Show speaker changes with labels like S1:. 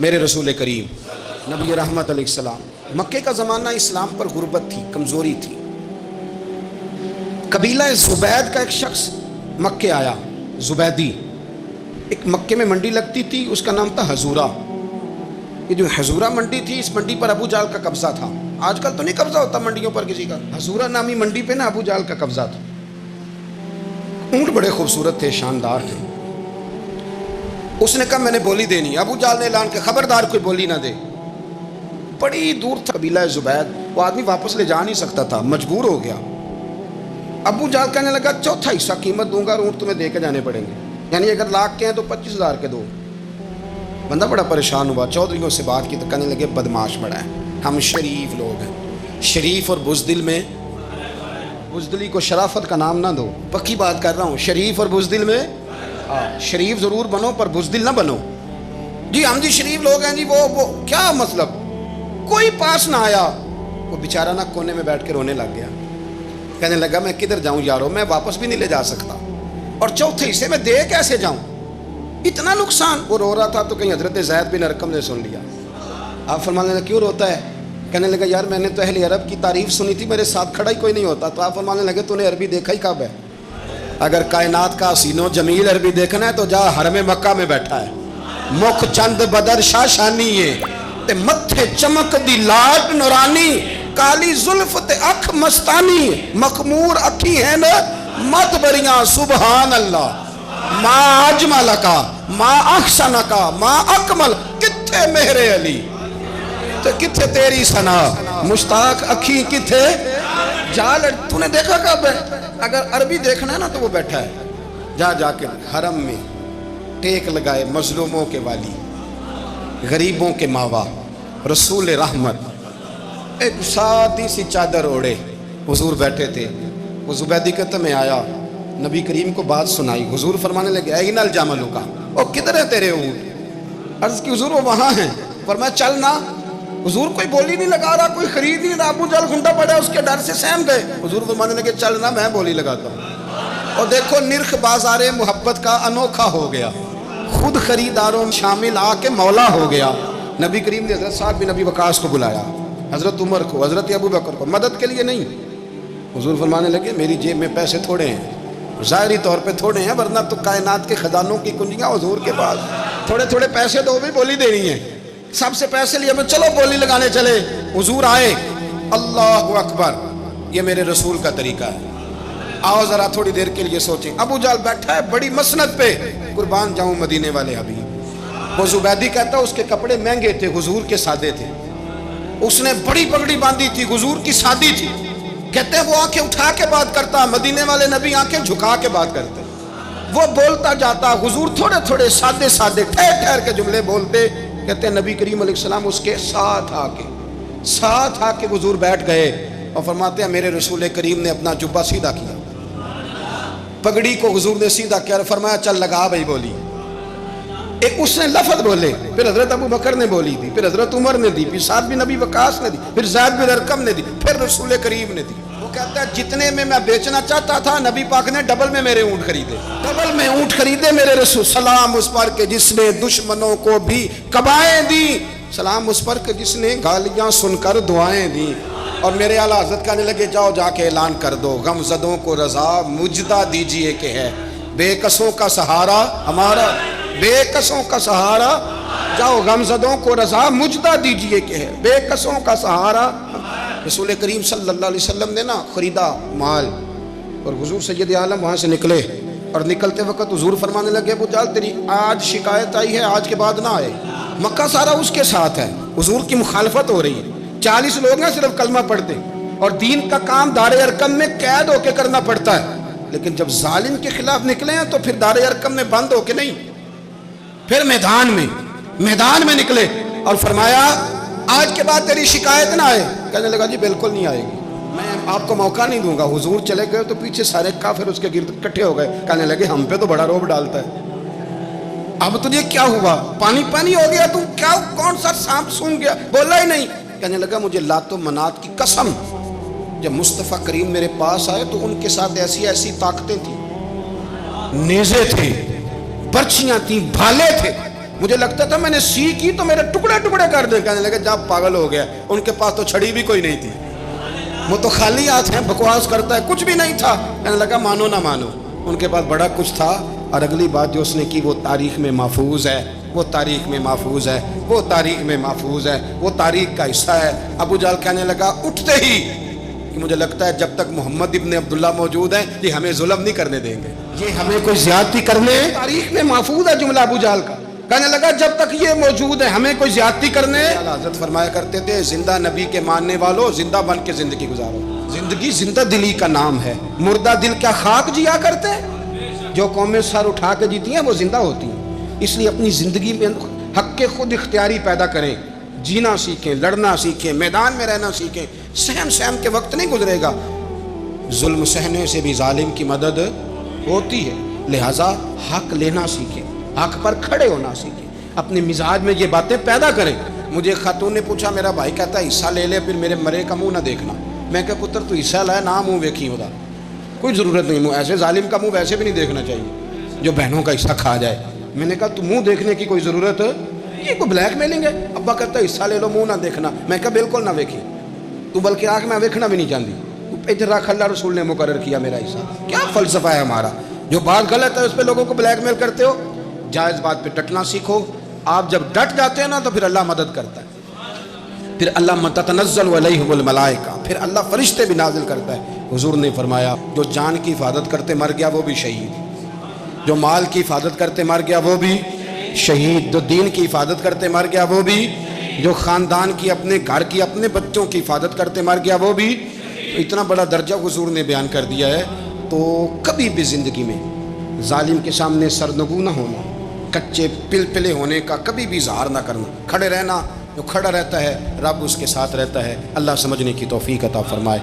S1: میرے رسول کریم نبی رحمت علیہ السلام، مکے کا زمانہ اسلام پر غربت تھی، کمزوری تھی۔ قبیلہ زبید کا ایک شخص مکے آیا، زبیدی، ایک مکے میں منڈی لگتی تھی، اس کا نام تھا حضورہ۔ یہ جو حضورہ منڈی تھی، اس منڈی پر ابو جہل کا قبضہ تھا۔ آج کل تو نہیں قبضہ ہوتا منڈیوں پر کسی کا، حضورہ نامی منڈی پہ نا ابو جہل کا قبضہ تھا۔ اونٹ بڑے خوبصورت تھے، شاندار تھے۔ اس نے کہا میں نے بولی دینی، ابو جہل نے اعلان کیا خبردار کوئی بولی نہ دے۔ بڑی دور تھا قبیلہ زبید، وہ آدمی واپس لے جا نہیں سکتا تھا، مجبور ہو گیا۔ ابو جہل کہنے لگا چوتھا حصہ قیمت دوں گا اور اونٹ تمہیں دے کے جانے پڑیں گے، یعنی اگر لاکھ کے ہیں تو 25,000 کے دو۔ بندہ بڑا پریشان ہوا، چودھریوں سے بات کی تو کہنے لگے بدماش بڑا ہے، ہم شریف لوگ ہیں، شریف اور بزدل میں، بزدلی کو شرافت کا نام نہ دو، پکی بات کر رہا ہوں، شریف اور بزدل میں شریف ضرور بنو پر بزدل نہ بنو۔ جی ہم جی شریف لوگ ہیں جی، وہ کیا مطلب؟ کوئی پاس نہ آیا، وہ بیچارہ نا کونے میں بیٹھ کے رونے لگ گیا، کہنے لگا میں کدھر جاؤں یارو، میں واپس بھی نہیں لے جا سکتا، اور چوتھے حصے میں دے کیسے جاؤں، اتنا نقصان۔ وہ رو رہا تھا تو کہیں حضرت زید بن ارقم نے سن لیا۔ آپ فرمانے لگے کیوں روتا ہے؟ کہنے لگا یار میں نے تو اہل عرب کی تعریف سنی تھی، میرے ساتھ کھڑا ہی کوئی نہیں ہوتا۔ تو آپ فرمانے لگے تو نے عربی دیکھا ہی کب ہے؟ اگر کائنات کا حسین و جمیل عربی دیکھنا ہے تو جا حرم مکہ میں بیٹھا ہے، مکھ چند بدر شاہ شانی ہے تے متھے چمک دی لاٹ نورانی، کالی زلف تے اکھ مستانی، مخمور اکھی ہیں نا مت بریاں سبحان اللہ، ما اجمل کا ما احسن کا ما اکمل، کتھے مہر علی تے کتھے تیری ثنا، مشتاق اکھی کتھے جال۔ تو نے دیکھا کب ہے؟ اگر عربی دیکھنا ہے نا تو وہ بیٹھا ہے، جا کے حرم میں ٹیک لگائے، مظلوموں کے والی، غریبوں کے ماوا، رسول رحمت، ایک سادی سی چادر اوڑے حضور بیٹھے تھے۔ وہ زبیدی کہتے میں آیا، نبی کریم کو بات سنائی، حضور فرمانے لگے این الجمل کا، او کدھر ہے تیرے اونٹ؟ عرض کی حضور وہ وہاں ہیں۔ فرمایا چل نا۔ حضور کوئی بولی نہیں لگا رہا، کوئی خرید نہیں رہا، ابو جہل گھنٹا پڑا، اس کے ڈر سے سہم گئے۔ حضور فرمانے لگے چل نا میں بولی لگاتا ہوں۔ اور دیکھو نرخ بازار محبت کا انوکھا ہو گیا، خود خریداروں شامل آ کے مولا ہو گیا۔ نبی کریم نے حضرت سعد بن ابی وقاص کو بلایا، حضرت عمر کو، حضرت ابو بکر کو، مدد کے لیے نہیں۔ حضور فرمانے لگے میری جیب میں پیسے تھوڑے ہیں، ظاہری طور پہ تھوڑے ہیں، ورنہ تو کائنات کے خزانوں کی کنجیاں حضور کے پاس، تھوڑے تھوڑے پیسے تو بھی بولی دینی ہے۔ سب سے پیسے لیے میں چلو بولی لگانے چلے۔ حضور آئے، اللہ اکبر، یہ میرے رسول کا طریقہ ہے، آؤ ذرا تھوڑی دیر کے لیے سوچیں۔ ابو جہل بیٹھا ہے بڑی مسند پہ، قربان جاؤں مدینے والے حبیب۔ وہ زبیدی کہتا اس کے کپڑے مہنگے تھے، حضور کے سادے تھے، اس نے بڑی پگڑی باندھی تھی، حضور کی سادی تھی۔ کہتے ہیں وہ آنکھیں اٹھا کے بات کرتا، مدینے والے نبی آنکھیں جھکا کے بات کرتے۔ وہ بولتا جاتا، حضور تھوڑے تھوڑے سادے سادے ٹھہر ٹھہر کے جملے بولتے۔ کہتے ہیں نبی کریم علیہ السلام اس کے ساتھ آ کے حضور بیٹھ گئے اور فرماتے ہیں میرے رسول کریم نے اپنا جبہ سیدھا کیا، پگڑی کو حضور نے سیدھا کیا اور فرمایا چل لگا بھائی بولی۔ ایک اس نے لفظ بولے، پھر حضرت ابو بکر نے بولی دی، پھر حضرت عمر نے دی، پھر سعد بن ابی وقاص نے دی، پھر زید بن ارقم نے دی، پھر رسول کریم نے دی۔ وہ کہتا ہے جتنے میں بیچنا چاہتا تھا نبی پاک نے ڈبل میں میرے اونٹ خریدے، ڈبل میں اونٹ خریدے میرے رسول۔ سلام اس پر کہ جس نے دشمنوں کو بھی قبائیں دی، سلام اس پر کہ جس نے گالیاں سن کر دعائیں دی۔ اور میرے اعلیٰ حضرت کہنے لگے جاؤ جا کے اعلان کر دو، غم زدوں کو رضا مجدہ دیجئے کہ ہے بے کسوں کا سہارا ہمارا، بے کسوں کا سہارا، جاؤ غم زدوں کو رضا مجدہ دیجئے کہ ہے بے کسوں کا سہارا۔ رسول کریم صلی اللہ علیہ وسلم نے نا خریدا مال، اور حضور سید عالم وہاں سے نکلے، اور نکلتے وقت حضور فرمانے لگے ابو جہل تیری آج شکایت آئی ہے، آج کے بعد نہ آئے، مکہ سارا اس کے ساتھ ہے، حضور کی مخالفت ہو رہی ہے، 40 لوگ ہیں صرف کلمہ پڑھتے، اور دین کا کام دار ارقم میں قید ہو کے کرنا پڑتا ہے، لیکن جب ظالم کے خلاف نکلے ہیں تو پھر دار ارقم میں بند ہو کے نہیں، پھر میدان میں نکلے اور فرمایا آج کے بعد تیری شکایت نہ آئے۔ کہنے لگا جی بالکل نہیں آئے گی، میں آپ کو موقع نہیں دوں گا۔ حضور چلے گئے تو پیچھے سارے کافر اس کے گرد اکٹھے ہو گئے، کہنے لگے ہم پہ تو بڑا روب ڈالتا ہے، اب تجھے کیا ہوا، پانی ہو گیا، تم کیا کون سا سانپ سونگ گیا، بولا ہی نہیں۔ کہنے لگا مجھے لات و منات کی قسم، جب مصطفیٰ کریم میرے پاس آئے تو ان کے ساتھ ایسی ایسی طاقتیں تھیں، نیزے تھے، برچیاں تھیں، بھالے تھے، مجھے لگتا تھا میں نے سی کی تو میرے ٹکڑے ٹکڑے کر دیں. کہنے لگے جب پاگل ہو گیا, ان کے پاس تو چھڑی بھی کوئی نہیں تھی, وہ تو خالی ہاتھ ہیں, بکواس کرتا ہے, کچھ بھی نہیں تھا. کہنے لگا مانو نہ مانو, ان کے پاس بڑا کچھ تھا. اور اگلی بات جو اس نے کی وہ تاریخ میں محفوظ ہے, وہ تاریخ میں محفوظ ہے, وہ تاریخ میں محفوظ ہے, وہ تاریخ کا حصہ ہے. ابو جہل کہنے لگا اٹھتے ہی کہ مجھے لگتا ہے جب تک محمد ابن عبداللہ موجود ہیں یہ ہمیں ظلم نہیں کرنے دیں گے, یہ ہمیں کوئی زیادتی کرنے, تاریخ میں محفوظ ہے جملہ ابو جہل کا. کہنے لگا جب تک یہ موجود ہے ہمیں کوئی زیادتی کرنے. حضرت فرمایا کرتے تھے زندہ نبی کے ماننے والوں زندہ بن کے زندگی گزارو. زندگی زندہ دلی کا نام ہے, مردہ دل کیا خاک جیا کرتے. جو قومیں سر اٹھا کے جیتی ہیں وہ زندہ ہوتی ہیں. اس لیے اپنی زندگی میں حق کے خود اختیاری پیدا کریں, جینا سیکھیں, لڑنا سیکھیں, میدان میں رہنا سیکھیں. سہم سہم کے وقت نہیں گزرے گا, ظلم سہنے سے بھی ظالم کی مدد ہوتی ہے. لہٰذا حق لینا سیکھیں, حق پر کھڑے ہونا سیکھیں, اپنے مزاج میں یہ باتیں پیدا کریں. مجھے خاتون نے پوچھا, میرا بھائی کہتا ہے حصہ لے لے پھر میرے مرے کا منہ نہ دیکھنا. میں کہا پتر تو حصہ لائے نہ منہ ویکھی ہوتا, کوئی ضرورت نہیں, منہ ایسے ظالم کا منہ ویسے بھی نہیں دیکھنا چاہیے جو بہنوں کا حصہ کھا جائے. میں نے کہا تو منہ دیکھنے کی کوئی ضرورت, یہ کوئی بلیک میلنگ ہے. ابا کہتا ہے حصہ لے لو منہ نہ دیکھنا. میں کہا بالکل نہ ویکھی, تو بلکہ آنکھ میں دیکھنا بھی نہیں چاہتی. ادھر رکھ, اللہ رسول نے مقرر کیا میرا حصہ. کیا فلسفہ ہے ہمارا, جو بات غلط ہے اس پہ لوگوں کو بلیک میل کرتے ہو. جائز بات پہ ڈٹنا سیکھو. آپ جب ڈٹ جاتے ہیں نا تو پھر اللہ مدد کرتا ہے, پھر اللہ تتنزل علیہم الملائکہ, پھر اللہ فرشتے بھی نازل کرتا ہے. حضور نے فرمایا جو جان کی حفاظت کرتے مر گیا وہ بھی شہید, جو مال کی حفاظت کرتے مر گیا وہ بھی شہید, جو دین کی حفاظت کرتے مر گیا وہ بھی, جو خاندان کی, اپنے گھر کی, اپنے بچوں کی حفاظت کرتے مر گیا وہ بھی. اتنا بڑا درجہ حضور نے بیان کر دیا ہے. تو کبھی بھی زندگی میں ظالم کے سامنے سرنگو نہ ہونا, کچے پلپلے ہونے کا کبھی بھی اظہار نہ کرنا, کھڑے رہنا. جو کھڑا رہتا ہے رب اس کے ساتھ رہتا ہے. اللہ سمجھنے کی توفیق عطا فرمائے.